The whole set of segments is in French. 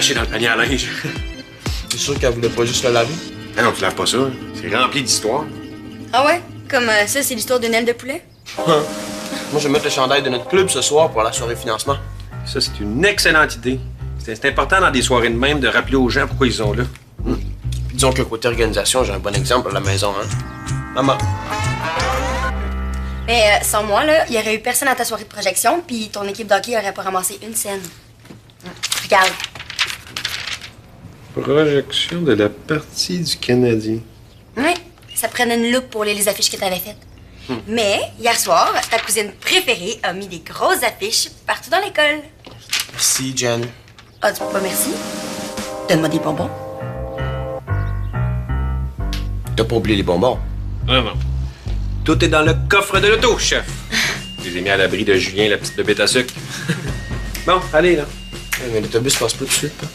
craché dans le panier à linge. T'es sûr qu'elle voulait pas juste le laver? Ah non, tu laves pas ça. C'est rempli d'histoires. Ah ouais? Comme ça, c'est l'histoire d'une aile de poulet? Moi, je vais mettre le chandail de notre club ce soir pour la soirée financement. Ça, c'est une excellente idée. C'est important dans des soirées de même de rappeler aux gens pourquoi ils sont là. Puis disons que côté organisation, j'ai un bon exemple à la maison, hein? Maman. Mais sans moi, là, il y aurait eu personne à ta soirée de projection, puis ton équipe d'hockey aurait pas ramassé une scène. Regarde. Projection de la partie du Canadien. Oui, ça prenait une loupe pour les affiches que t'avais faites. Mais, hier soir, ta cousine préférée a mis des grosses affiches partout dans l'école. Merci, Jen. Ah, tu peux pas merci? Donne-moi des bonbons. T'as pas oublié les bonbons? Non, non. Tout est dans le coffre de l'auto, chef. Je les ai mis à l'abri de Julien, la petite bébête à sucre. Bon, allez, là. Mais l'autobus passe pas tout de suite, hein?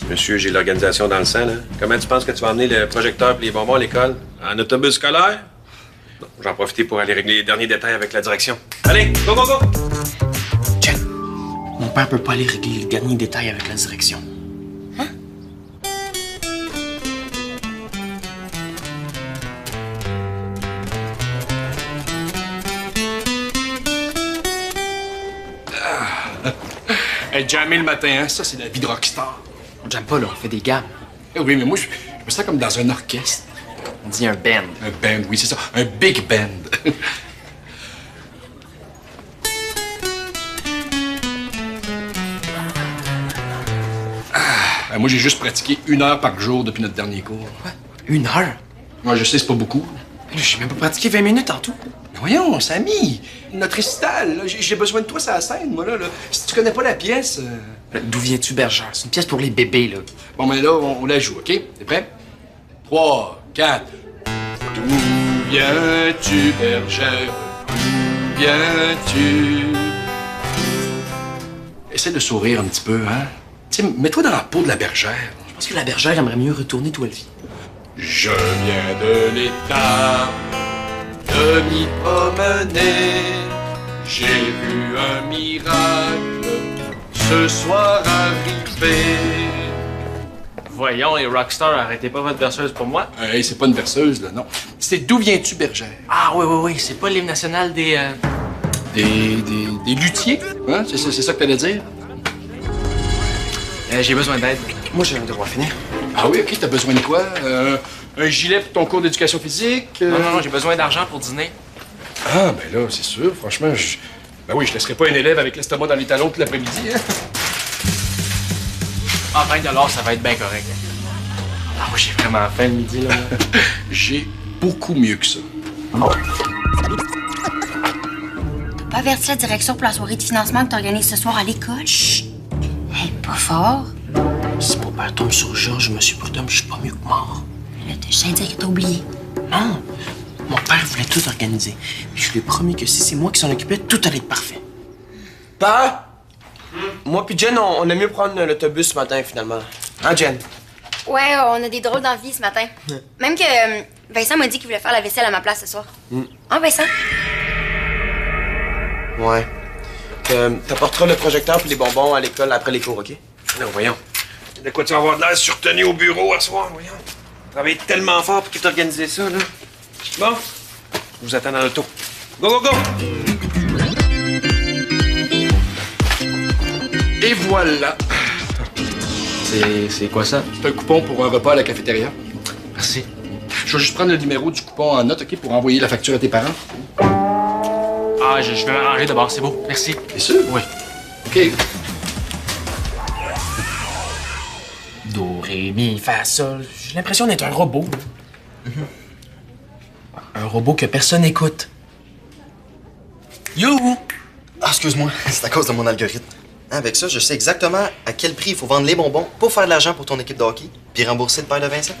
Monsieur, j'ai l'organisation dans le sang, là. Comment tu penses que tu vas emmener le projecteur et les bonbons à l'école? En autobus scolaire? Bon, j'en profite pour aller régler les derniers détails avec la direction. Allez, go, go, go! Jen, mon père peut pas aller régler les derniers détails avec la direction. Hein? Hey, jammer le matin, hein? Ça, c'est la vie de rockstar. On jamme pas, là, on fait des gammes. Eh oui, mais moi, je me sens comme dans un orchestre. On dit un band. Un band, oui, c'est ça. Un big band. Moi, j'ai juste pratiqué 1 heure par jour depuis notre dernier cours. Quoi? 1 heure? Moi, je sais, c'est pas beaucoup. J'ai même pas pratiqué 20 minutes en tout. Mais voyons, Samy, notre récital, là, j'ai besoin de toi sur la scène, moi, là. Si tu connais pas la pièce... D'où viens-tu, Bergère? C'est une pièce pour les bébés, là. Bon, mais là, on la joue, OK? T'es prêt? 3, 4... D'où viens-tu, bergère? D'où viens-tu? Essaie de sourire un petit peu, hein? Tu sais, mets-toi dans la peau de la bergère. Je pense que la bergère aimerait mieux retourner où elle vit. Je viens de l'état de m'y promener. J'ai vu un miracle ce soir arriver. Voyons, les rockstars, arrêtez pas votre berceuse pour moi. Hey, c'est pas une berceuse, là, non. C'est D'où viens-tu, bergère? Ah, oui, c'est pas l'hymne national des... Des luthiers? Hein? C'est ça que t'allais dire? J'ai besoin d'aide. Moi, j'ai un devoir à finir. Ah oui, OK, t'as besoin de quoi? Un gilet pour ton cours d'éducation physique? Non, j'ai besoin d'argent pour dîner. Ah, ben là, c'est sûr, franchement, Ben oui, je laisserai pas un élève avec l'estomac dans les talons tout l'après-midi, hein? Ah, 20 $, ça va être bien correct. Ah oui, j'ai vraiment faim le midi, là. J'ai beaucoup mieux que ça. T'as pas averti la direction pour la soirée de financement que t'organises ce soir à l'école? Chut! Hey, pas fort. Si mon père tombe sur Georges, monsieur Prudhomme, je suis pas mieux que mort. Là, t'as juste à dire que t'as oublié. Non, mon père voulait tout organiser. Puis je lui ai promis que si c'est moi qui s'en occupais, tout allait être parfait. Père! Moi puis Jen, on aime mieux prendre l'autobus ce matin, finalement. Hein, Jen? Ouais, on a des drôles d'envie ce matin. Même que Vincent m'a dit qu'il voulait faire la vaisselle à ma place ce soir. Hein, Vincent? Ouais. T'apporteras le projecteur puis les bonbons à l'école après les cours, OK? Non, voyons. De quoi tu vas avoir de l'air surtenu au bureau à soir, voyons. Travailler tellement fort pour qu'il t'organise ça, là. Bon, je vous attends dans l'auto. Go, go, go! Et voilà! C'est quoi ça? C'est un coupon pour un repas à la cafétéria. Merci. Je vais juste prendre le numéro du coupon en note, OK, pour envoyer la facture à tes parents. Ah, je vais m'arranger d'abord, c'est beau. Merci. T'es sûr? Oui. OK. Do, ré, mi, fa, sol. J'ai l'impression d'être un robot. Un robot que personne n'écoute. You! Ah, excuse-moi, c'est à cause de mon algorithme. Hein, avec ça, je sais exactement à quel prix il faut vendre les bonbons pour faire de l'argent pour ton équipe de hockey, puis rembourser le père de Vincent.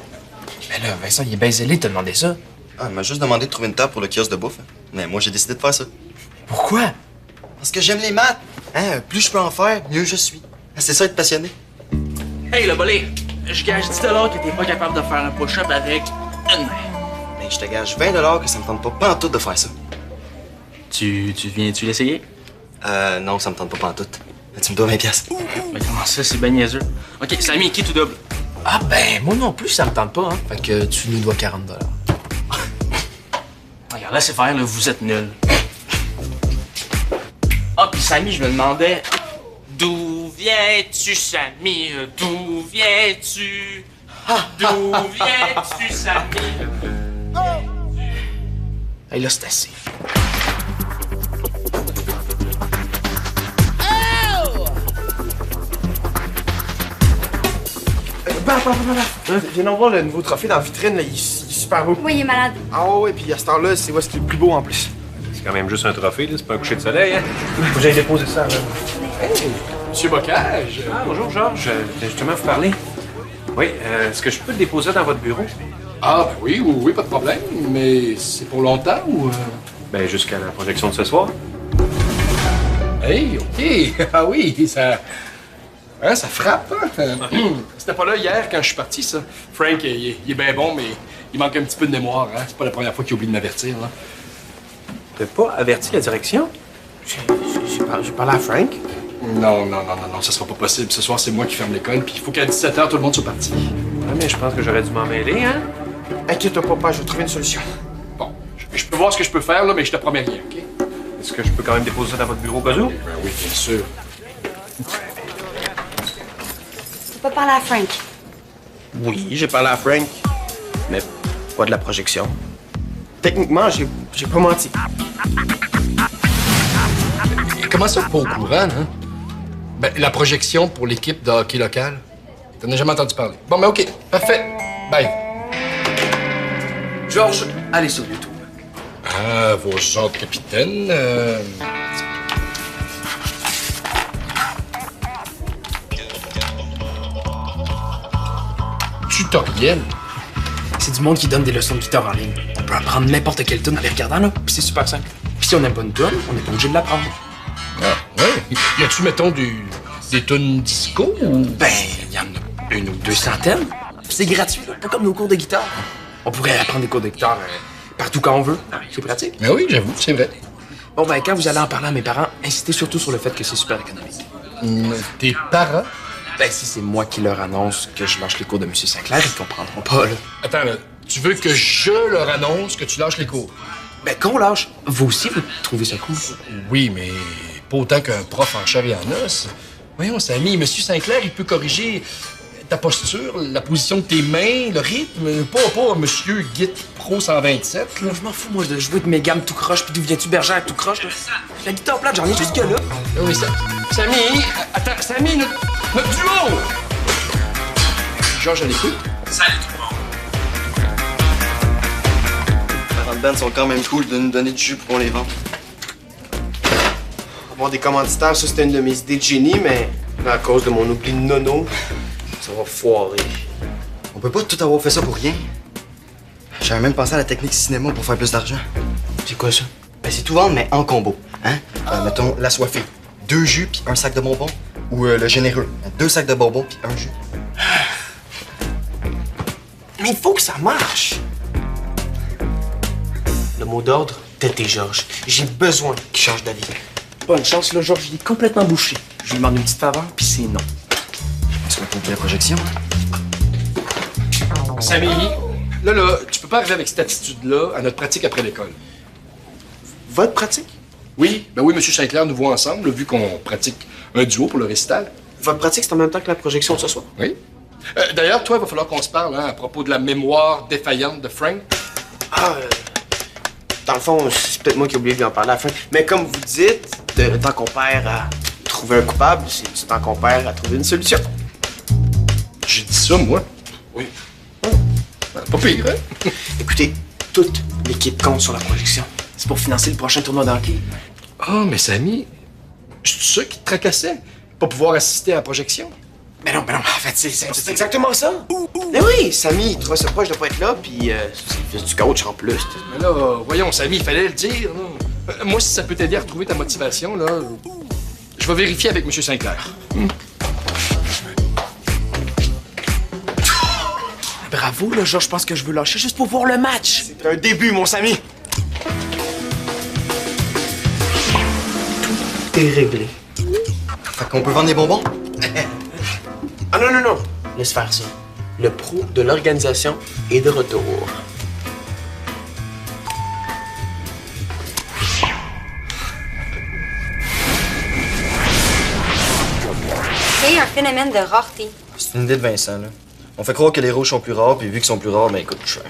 Mais là, Vincent, il est bien zélé de te demander ça. Ah, il m'a juste demandé de trouver une table pour le kiosque de bouffe. Hein. Mais moi, j'ai décidé de faire ça. Pourquoi? Parce que j'aime les maths. Hein, plus je peux en faire, mieux je suis. Ah, c'est ça, être passionné. Hey, le bolé! Je gage 10 $ que t'es pas capable de faire un push-up avec une main. Ben, je te gage 20 $ que ça me tente pas pantoute de faire ça. Tu viens-tu l'essayer? Non, ça me tente pas pantoute. Tu me dois 20 piastres. Mais comment ça, c'est ben niaiseux? OK, Samy, qui tout double? Ah ben, moi non plus, ça me tente pas, hein. Fait que tu nous dois 40 $. Regarde, laissez faire, là, vous êtes nuls. Ah, puis Samy, je me demandais... D'où viens-tu, Samy? D'où viens-tu? D'où viens-tu, Samy? Hey, là, c'est assez. Viens donc voir le nouveau trophée dans la vitrine, là. Il est super beau. Oui, il est malade. Ah ouais, puis à ce temps-là, c'est où est-ce qu'il est le plus beau en plus. C'est quand même juste un trophée, là. C'est pas un coucher de soleil, hein? Faut que j'aille déposer ça, là. Monsieur Bocage. Ah, bonjour, Georges. Je justement vous parler. Oui, est-ce que je peux le déposer dans votre bureau? Ah, ben oui, pas de problème. Mais c'est pour longtemps ou... Ben, jusqu'à la projection de ce soir. Hey, OK. Ah oui, ça... Hein, ça frappe, hein? C'était pas là hier quand je suis parti, ça. Frank, il est bien bon, mais il manque un petit peu de mémoire, hein? C'est pas la première fois qu'il oublie de m'avertir, là. T'as pas averti la direction? J'ai parlé à Frank. Non, ça sera pas possible. Ce soir, c'est moi qui ferme l'école, puis il faut qu'à 17h, tout le monde soit parti. Ouais, mais je pense que j'aurais dû m'en mêler, hein? Inquiète-toi pas, je vais trouver une solution. Bon, je peux voir ce que je peux faire, là, mais je te promets rien, OK? Est-ce que je peux quand même déposer ça dans votre bureau au cas où? Ben oui, bien sûr. T'as pas parlé à Frank? Oui, j'ai parlé à Frank, mais pas de la projection. Techniquement, j'ai pas menti. Comment ça, pas au courant, hein? Ben, la projection pour l'équipe de hockey local. T'en as jamais entendu parler. Bon, ben OK, parfait. Bye. Georges, allez sur YouTube. Ah, vos ordres, capitaine. Tutoriel. C'est du monde qui donne des leçons de guitare en ligne. On peut apprendre n'importe quelle tune en les regardant, là, puis c'est super simple. Puis si on n'aime pas une tune, on n'est pas obligé de l'apprendre. Ah, ouais. Y a-tu, mettons, des tunes disco ou... Ben, il y en a une ou deux centaines. Puis c'est gratuit, là, pas comme nos cours de guitare. On pourrait apprendre des cours de guitare partout quand on veut. C'est pratique. Ben oui, j'avoue, c'est vrai. Bon, ben, quand vous allez en parler à mes parents, insistez surtout sur le fait que c'est super économique. Tes parents? Ben, si c'est moi qui leur annonce que je lâche les cours de M. Sinclair, ils comprendront pas, là. Attends, là, tu veux que je leur annonce que tu lâches les cours? Ben, qu'on lâche. Vous aussi, vous trouvez ça cool? Oui, mais pas autant qu'un prof en chair et en os. Voyons, Samy, M. Sinclair, il peut corriger ta posture, la position de tes mains, le rythme. Pas M. Git Pro 127, là. Je m'en fous, moi, de jouer de mes gammes tout croche, puis d'où viens-tu, bergère, tout croche, là? La guitare plate, j'en ai jusque là. Oui, Samy, attends, Samy, notre duo! Georges, à l'écoute. Salut tout le monde. Les parents de band sont quand même cool de nous donner du jus pour qu'on les vende. Avoir des commanditaires, ça, c'était une de mes idées de génie, mais à cause de mon oubli de nono, ça va foirer. On peut pas tout avoir fait ça pour rien. J'avais même pensé à la technique cinéma pour faire plus d'argent. C'est quoi ça? Ben, c'est tout vendre, mais en combo. Hein? Mettons, la soifée. 2 jus puis un sac de bonbons. Ou le généreux. 2 sacs de bonbons puis un jus. Mais il faut que ça marche. Le mot d'ordre, Tête et Georges. J'ai besoin qu'il change d'avis. Bonne chance, là, Georges, il est complètement bouché. Je lui demande une petite faveur, puis c'est non. Est-ce qu'on compte la projection? Samy, là, tu peux pas arriver avec cette attitude-là à notre pratique après l'école. Votre pratique? Oui, ben oui, M. Sinclair nous voit ensemble, vu qu'on pratique un duo pour le récital. Votre pratique, c'est en même temps que la projection de ce soir? Oui. D'ailleurs, toi, il va falloir qu'on se parle hein, à propos de la mémoire défaillante de Frank. Ah, dans le fond, c'est peut-être moi qui ai oublié de lui en parler à la fin. Mais comme vous dites, le temps qu'on perd à trouver un coupable, c'est le temps qu'on perd à trouver une solution. J'ai dit ça, moi. Oui. Pas pire, hein? Écoutez, toute l'équipe compte sur la projection. C'est pour financer le prochain tournoi de hockey. Ah, mais Samy, c'est ça qui te tracassait? Pas pouvoir assister à la projection? Mais non, en fait, c'est exactement ça. Mais oui, Samy, il trouvait ça proche de pas être là, puis c'est du coach en plus. Mais là, voyons, Samy, il fallait le dire, là. Moi, si ça peut t'aider à retrouver ta motivation, là, je vais vérifier avec M. Sinclair. Bravo, là, Georges, je pense que je veux lâcher juste pour voir le match. C'est un début, mon Samy. Tout est réglé. Fait qu'on peut vendre les bonbons? Ah non, non, non. Laisse faire ça. Le pro de l'organisation est de retour. C'est un phénomène de rareté. C'est une idée de Vincent, là. On fait croire que les rouges sont plus rares, puis vu qu'ils sont plus rares, ben ils coûtent plus cher.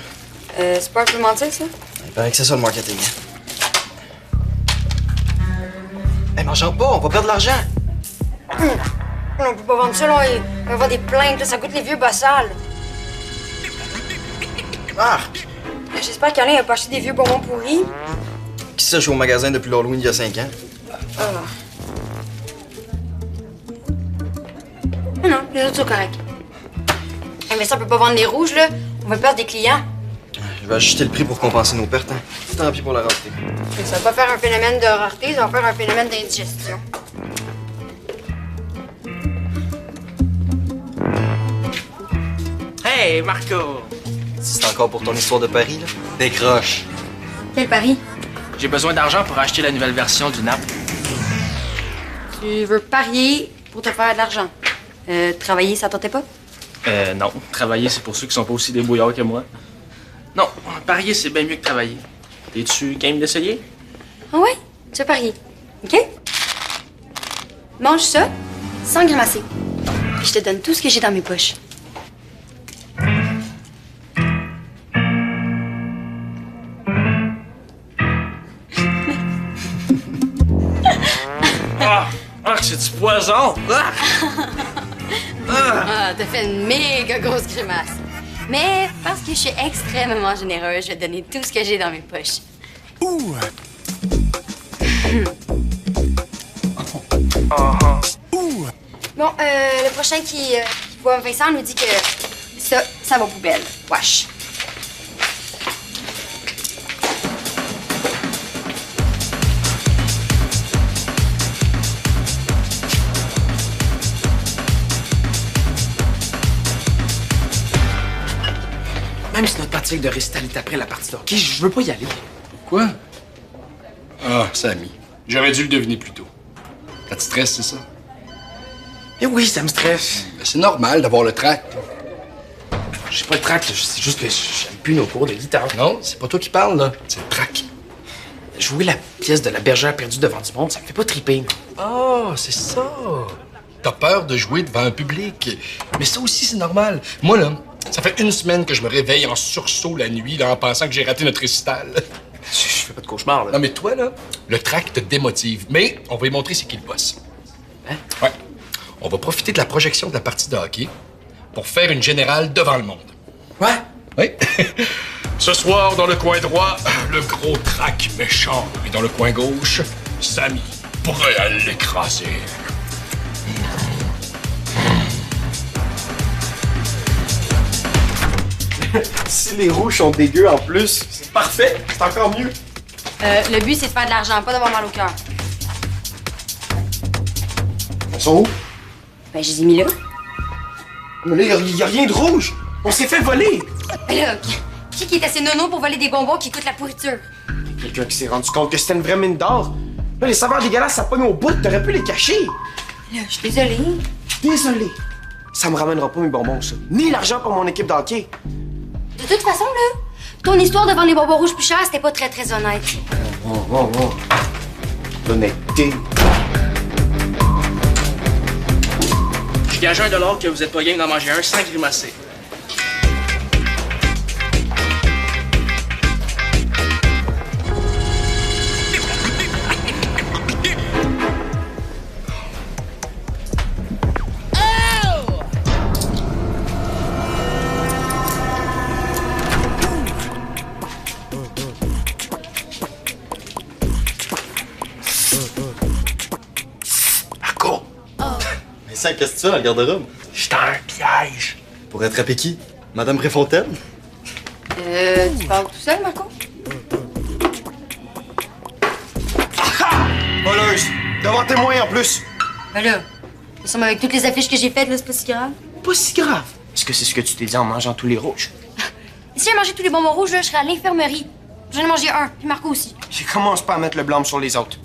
C'est pas un peu mentir, ça? Il paraît que c'est ça le marketing. Hey, mangeons pas, on va perdre de l'argent. On peut pas vendre ça, là. On va avoir des plaintes, là. Ça coûte les vieux bossales. Arc! J'espère qu'Alain a pas acheté des vieux bonbons pourris. Qui ça joue au magasin depuis l'Halloween il y a 5 ans? Non, les autres sont corrects. Mais ça, on peut pas vendre les rouges, là. On va perdre des clients. Je vais ajuster le prix pour compenser nos pertes. Hein. Tant pis pour la rareté. Ça va pas faire un phénomène de rareté, ça va faire un phénomène d'indigestion. Hey, Marco! Si c'est encore pour ton histoire de Paris, là, décroche. Quel pari? J'ai besoin d'argent pour acheter la nouvelle version du NAP. Tu veux parier pour te faire de l'argent. Travailler, ça tentait pas? Non. Travailler, c'est pour ceux qui sont pas aussi débrouillards que moi. Non, parier, c'est bien mieux que travailler. Es-tu game d'essayer? Ah ouais? Tu veux parier. OK? Mange ça, sans grimacer. Puis je te donne tout ce que j'ai dans mes poches. Ah, c'est du poison! Ah! Ah, t'as fait une méga grosse grimace. Mais parce que je suis extrêmement généreuse, je vais te donner tout ce que j'ai dans mes poches. Ouh! Bon, le prochain qui voit Vincent nous dit que ça va aux poubelles. Wesh. Même si notre partie de récital est après la partie de hockey, je veux pas y aller. Quoi? Ah, Samy. J'aurais dû le deviner plus tôt. Ça te stresse, c'est ça? Eh oui, ça me stresse. Ben, c'est normal d'avoir le trac. J'ai pas le trac, là. C'est juste que j'aime plus nos cours de guitare. Non, c'est pas toi qui parles, là. C'est le trac. Jouer la pièce de la bergère perdue devant du monde, ça me fait pas triper. Ah, c'est ça. T'as peur de jouer devant un public. Mais ça aussi, c'est normal. Moi, là, ça fait une semaine que je me réveille en sursaut la nuit, là, en pensant que j'ai raté notre récital. Je fais pas de cauchemar, là. Non, mais toi, là, le trac te démotive. Mais on va lui montrer c'est qui le boss. Hein? Ouais. On va profiter de la projection de la partie de hockey pour faire une générale devant le monde. Ouais? Oui. Ce soir, dans le coin droit, le gros trac méchant. Et dans le coin gauche, Samy, prêt à l'écraser. Si les rouges sont dégueux en plus, c'est parfait. C'est encore mieux. Le but, c'est de faire de l'argent, pas d'avoir mal au cœur. Ils sont où? Ben, je les ai mis là. Mais là, y a rien de rouge. On s'est fait voler. Ben là, qui est assez nono pour voler des bonbons qui coûtent la pourriture? Quelqu'un qui s'est rendu compte que c'était une vraie mine d'or. Là, les saveurs dégueulasses, ça pogne au bout. T'aurais pu les cacher. Là, je suis désolée. Désolé. Ça me ramènera pas mes bonbons, ça. Ni l'argent pour mon équipe d'hockey. De toute façon, là, ton histoire de vendre les bonbons rouges plus chers, c'était pas très, très honnête. Oh. L'honnêteté. Je gage $1 que vous êtes pas game d'en manger un sans grimacer. Marco! Vincent, qu'est-ce que tu fais dans le garde-robe? J'étais un piège. Pour attraper qui? Madame Préfontaine? Tu parles tout seul, Marco? Voleuse! Devant témoin en plus! Ben là, nous sommes avec toutes les affiches que j'ai faites, là, c'est pas si grave. Pas si grave. Est-ce que c'est ce que tu t'es dit en mangeant tous les rouges? Et si j'ai mangé tous les bonbons rouges, là, je serais à l'infirmerie. J'en ai mangé un, puis Marco aussi. Commence pas à mettre le blâme sur les autres.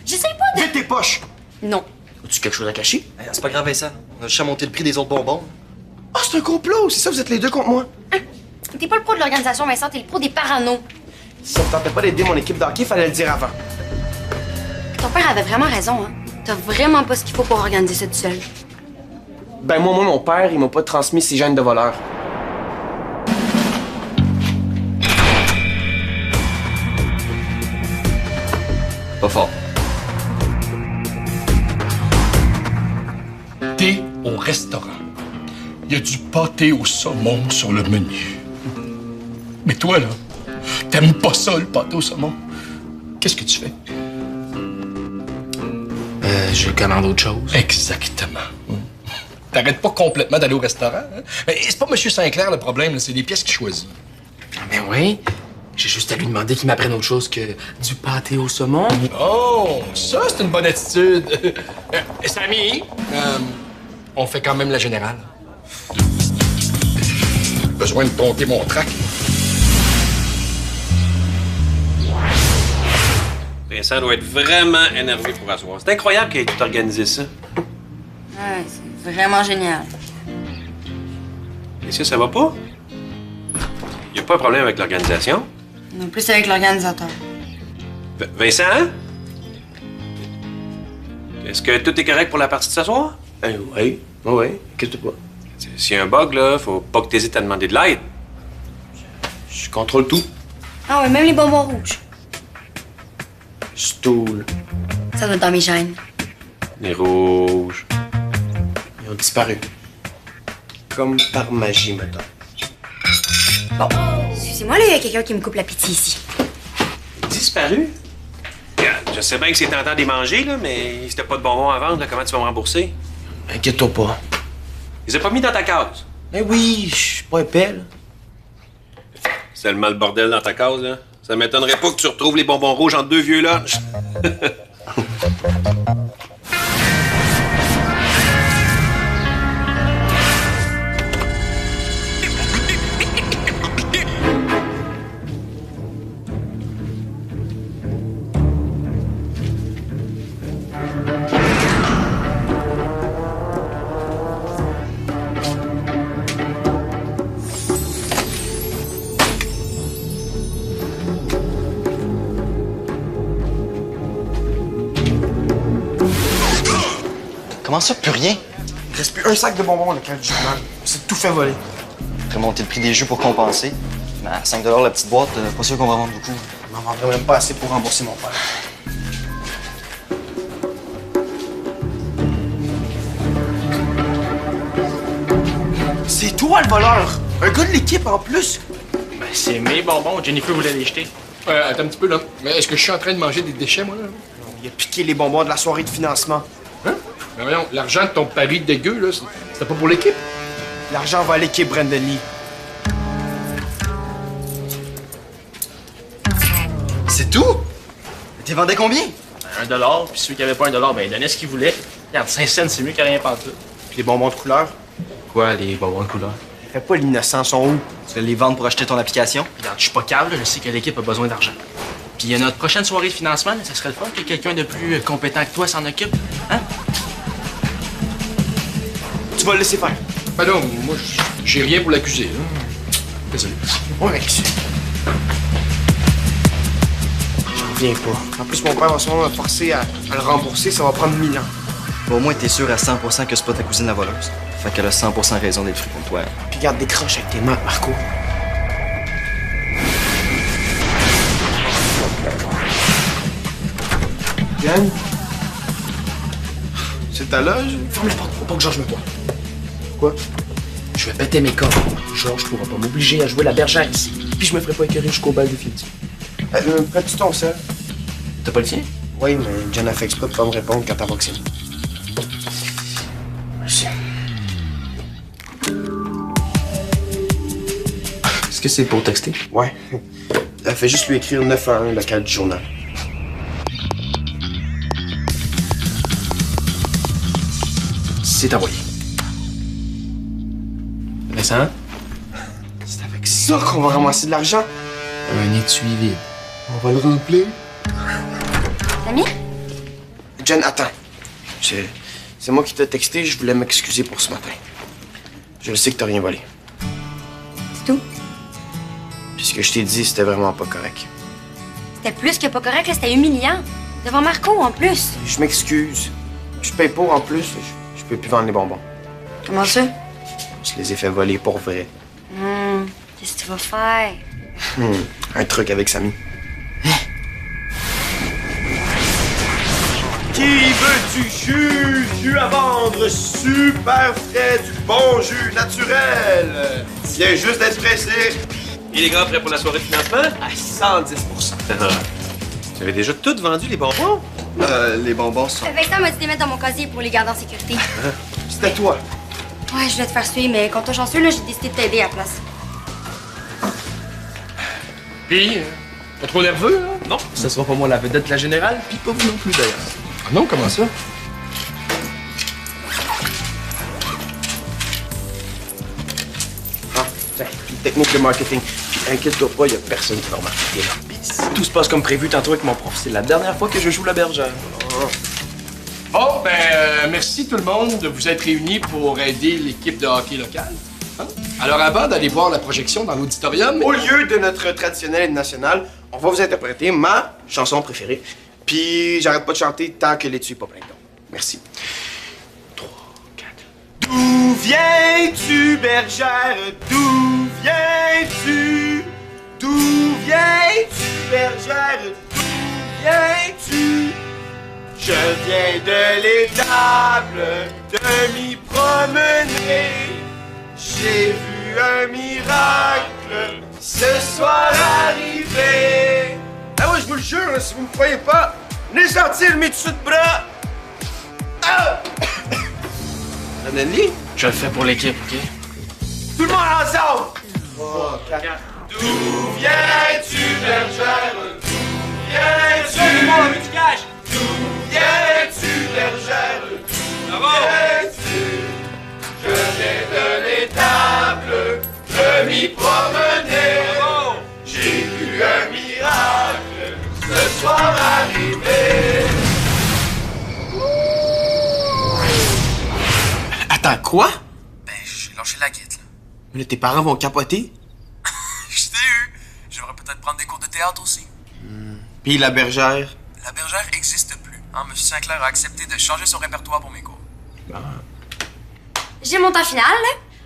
J'essaye pas de... Vite tes poches! Non. Tu As-tu quelque chose à cacher? Hey, c'est pas grave, Vincent. On a juste à monter le prix des autres bonbons. Ah, c'est un complot! C'est ça, vous êtes les deux contre moi? T'es pas le pro de l'organisation, Vincent, t'es le pro des parano. Si ça me tentait pas d'aider mon équipe d'hockey, fallait le dire avant. Ton père avait vraiment raison, hein. T'as vraiment pas ce qu'il faut pour organiser ça tout seul. Ben moi, mon père, il m'a pas transmis ses gènes de voleur. Pas fort. T'es au restaurant. Il y a du pâté au saumon sur le menu. Mais toi, là, t'aimes pas ça, le pâté au saumon. Qu'est-ce que tu fais? Je commande autre chose. Exactement. T'arrêtes pas complètement d'aller au restaurant. Hein? Mais c'est pas M. Sinclair le problème, là, c'est les pièces qu'il choisit. Ben oui. J'ai juste à lui demander qu'il m'apprenne autre chose que du pâté au saumon. Oh, ça, c'est une bonne attitude. Samy, on fait quand même la générale. Besoin de compter mon trac. Vincent doit être vraiment énervé pour asseoir. C'est incroyable qu'il ait tout organisé ça. Ouais, c'est vraiment génial. Messieurs, ça va pas? Y a pas un problème avec l'organisation? Non plus avec l'organisateur. Vincent? Est-ce que tout est correct pour la partie de ce soir? Oui, qu'est-ce que tu pas? S'il y a un bug, là, faut pas que t'hésites à demander de l'aide. Je contrôle tout. Ah ouais, même les bonbons rouges. Stool. Ça doit être dans mes gènes. Les rouges. Ils ont disparu. Comme par magie, mettons. Bon, excusez-moi, là, il y a quelqu'un qui me coupe la pitié ici. Disparu? Regarde, je sais bien que c'est tentant de les manger, là, mais si t'as pas de bonbons à vendre, là, comment tu vas me rembourser? Inquiète-toi pas. Ils les ont pas mis dans ta case. Mais oui, je suis pas épais, là. C'est tellement le bordel dans ta case, là. Ça m'étonnerait pas que tu retrouves les bonbons rouges entre deux vieux lunchs. Comment ça, plus rien? Il reste plus un sac de bonbons dans le cadre du journal. C'est tout fait voler. Remonter le prix des jeux pour compenser. Mais à 5 la petite boîte, pas sûr qu'on va vendre beaucoup. On n'en vendrait même pas assez pour rembourser mon père. C'est toi le voleur! Un gars de l'équipe en plus! Ben, c'est mes bonbons. Jennifer voulait les jeter. Attends un petit peu, là. Mais est-ce que je suis en train de manger des déchets, moi, là? Il a piqué les bonbons de la soirée de financement. Hein? Mais voyons, l'argent de ton pari dégueu, là, c'était pas pour l'équipe? L'argent va à l'équipe, Brandon Lee. C'est tout? T'es vendais combien? $1, puis ceux qui avaient pas $1, ben, ils donnaient ce qu'ils voulaient. Regarde, 5 cents, c'est mieux qu'à rien pantoute. Puis les bonbons de couleur. Quoi, les bonbons de couleur? Fais pas l'innocent, sont où? Tu vas les vendre pour acheter ton application? Regarde, je suis pas câble, là, je sais que l'équipe a besoin d'argent. Puis notre prochaine soirée de financement, là, ça serait le fun que quelqu'un de plus compétent que toi s'en occupe. Hein? Tu vas le laisser faire. Ben non, moi, j'ai rien pour l'accuser, là. Désolé. Ouais, j'en reviens pas. En plus, mon père va sûrement me forcer à le rembourser. Ça va prendre 1000 ans. Au moins, t'es sûr à 100% que c'est pas ta cousine la voleuse. Fait qu'elle a 100% raison d'être fruit contre toi. Puis garde des croches avec tes mains, Marco. Yann? C'est ta loge? Ferme la porte, faut pas que Georges me voie. Quoi? Je vais péter mes corps. Georges pourra pas m'obliger à jouer la bergère ici. Puis je me ferai pas écœurer jusqu'au bal définitif. Prends-tu ton sel? T'as pas le tien? Oui, mais Jen a fait exprès de pas me répondre quand t'as vacciné. Merci. Est-ce que c'est pour texter? Ouais. Elle fait juste lui écrire 9 à 1, le cadre du journal. C'est envoyé. Vincent? C'est avec ça qu'on va ramasser de l'argent? Un étui vide. On va le remplir. Samy? Jen, attends. C'est moi qui t'ai texté, je voulais m'excuser pour ce matin. Je le sais que t'as rien volé. C'est tout. Puis ce que je t'ai dit, c'était vraiment pas correct. C'était plus que pas correct, là, c'était humiliant. Devant Marco, en plus. Je m'excuse. Je paye pour en plus. Je peux plus vendre les bonbons. Comment ça? Je les ai fait voler pour vrai. Qu'est-ce que tu vas faire? Un truc avec Samy. Qui veut du jus? Jus à vendre, super frais, du bon jus naturel. Viens juste d'être pressé. Et les gars, prêts pour la soirée de financement? À 110%. Tu avais déjà tout vendu, les bonbons? Les bonbons sont... Vincent m'a dit de les mettre dans mon casier pour les garder en sécurité. C'était toi. Ouais, je voulais te faire suivre, mais quand t'es chanceux, là, j'ai décidé de t'aider à la place. Puis, pas trop nerveux, là? Non, ce sera pas moi la vedette de la générale, puis pas vous non plus d'ailleurs. Ah non, comment ça? Ah, tiens, une technique de marketing. Puis inquiète-toi pas, y a personne qui va remarquer. Puis si tout se passe comme prévu tantôt avec mon prof, c'est la dernière fois que je joue la bergère. Bon, merci tout le monde de vous être réunis pour aider l'équipe de hockey locale. Hein? Alors, avant d'aller voir la projection dans l'auditorium... Au lieu de notre traditionnel hymne national, on va vous interpréter ma chanson préférée. Puis j'arrête pas de chanter tant que l'étui est pas plein d'eau. Merci. 3, 4. D'où viens-tu, bergère? D'où viens-tu? D'où viens-tu, bergère? D'où viens-tu? Je viens de l'étable de m'y promener. J'ai vu un miracle ce soir arriver. Ah ouais, je vous le jure, là, si vous me croyez pas, venez sortir mes dessous de bras. Ah! Anneli? Je le fais pour l'équipe, OK? Tout le monde ensemble! 3, 4. D'où viens-tu, bergère? D'où viens-tu? D'où viens-tu, bergère? D'où viens-tu? Je viens de l'étable de m'y promener. J'ai vu un miracle ce soir arriver. Attends, quoi? Ben, j'ai lâché la guide, là. Mais là, tes parents vont capoter. Je t'ai eu. J'aimerais peut-être prendre des cours de théâtre aussi. Puis la bergère. La bergère existe plus. Hein? M. Sinclair a accepté de changer son répertoire pour mes cours. J'ai mon temps final.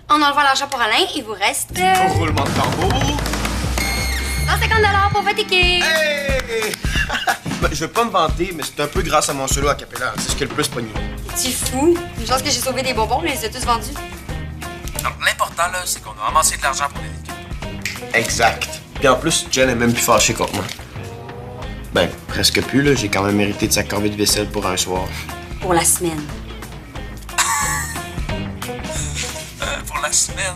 En enlevant l'argent pour Alain, il vous reste... Roulement de tambour. 150 $ pour votre équipe. Hey! Ben, je veux pas me vanter, mais c'est un peu grâce à mon solo à Capella. C'est ce qui a le plus pogné. Tu fou? Une chance que j'ai sauvé des bonbons, je les ai tous vendus. Donc, l'important, là, c'est qu'on a amassé de l'argent pour l'équipe. Exact. Puis en plus, Jen est même plus fâchée contre moi. Ben, presque plus, là. J'ai quand même mérité de sa corvée de vaisselle pour un soir. Pour la semaine. Pour la semaine.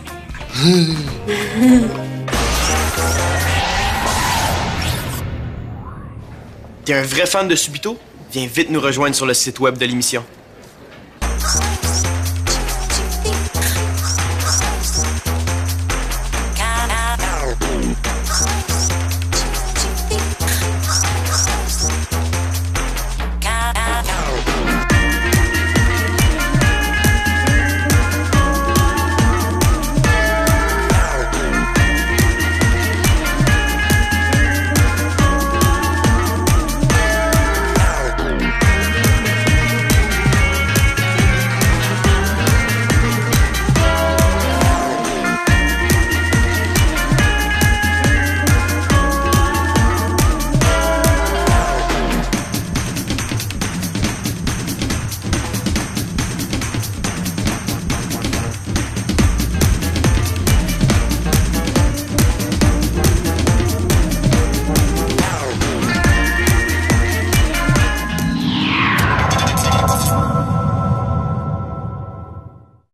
T'es un vrai fan de Subito? Viens vite nous rejoindre sur le site web de l'émission.